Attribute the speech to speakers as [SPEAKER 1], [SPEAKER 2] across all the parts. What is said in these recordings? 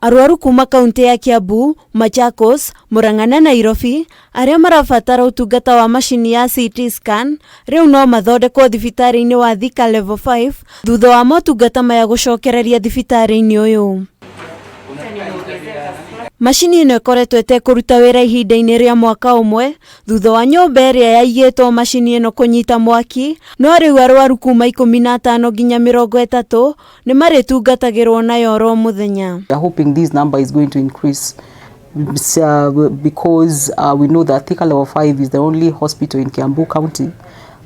[SPEAKER 1] Arwaru kuma kaunti ya Kiambu, Machakos, Murang'a na Nairobi aria marabatara utungata wa macini ya CT scan riu no mathondekwo thibitari-ini wa THIKA level 5 thutha wa motungata maya gucokereria thibitari-ini uyu. Macini ino ikoretwo ĩtekuruta wĩra ihinda-inĩ rĩa mwaka ũmwe thutha wa nyũmba ĩrĩa yaigĩtwo macini ĩno kũnyita mwaki, no rĩu arwaru kuma 15 nginya 30 nĩ marĩtungatagĩrwo nayo oro mũthenya.
[SPEAKER 2] We are hoping this number is going to increase because we know that THIKA level 5 is the only hospital in Kiambu County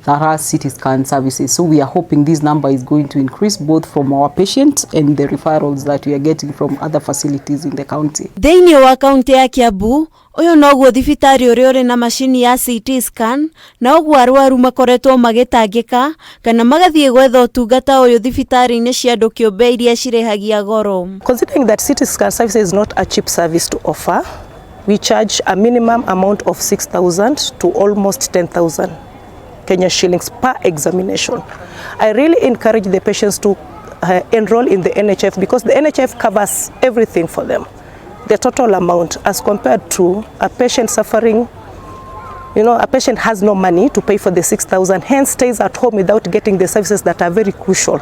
[SPEAKER 2] that has CT scan services. So we are hoping this number is going to increase both from our patients and the referrals that we are getting from other facilities in the county.
[SPEAKER 1] Thĩinĩ wa kaunti ya Kiambu, ũyũ noguo thibitari ũrĩa ũrĩ na macini ya CT scan, na ũguo arwaru makoretwo magĩtangĩka kana magathiĩ gwetha ũtungata ũyũ thibitari-inĩ cia andũ kĩũmbe iria cirehagia goro.
[SPEAKER 3] Considering that CT scan service is not a cheap service to offer, we charge a minimum amount of 6,000 to almost 10,000 Kenya shillings per examination. I really encourage the patients to enroll in the NHF because the NHF covers everything for them. The total amount as compared to a patient suffering, a patient has no money to pay for the 6,000, hence stays at home without getting the services that are very crucial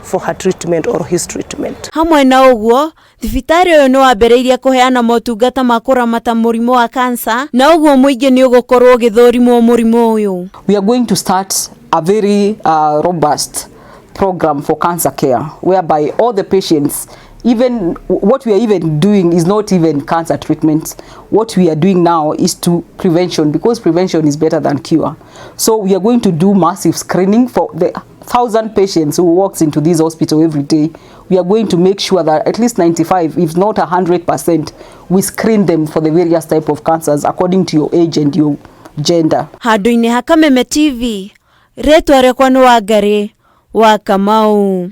[SPEAKER 3] for her treatment or his treatment.
[SPEAKER 1] Hamwe na ũguo, thibitari ũyũ nĩ wambĩrĩirie kũheana motungata ma kũramata mũrimũ wa cancer, na ũguo mũingĩ nĩ ũgũkorwo ũgĩthũrimwo mũrimũ ũyũ.
[SPEAKER 2] We are going to start a very robust program for cancer care whereby all the patients, even what we are even doing is not even cancer treatment. What we are doing now is to prevention, because prevention is better than cure. So we are going to do massive screening for the 1,000 patients who walks into this hospital every day. We are going to make sure that at least 95, if not 100%, we screen them for the various type of cancers according to your age and your gender.
[SPEAKER 1] Handũ-inĩ ha Kameme TV, rĩtwa rĩakwa nĩ Wangari wa Kamau.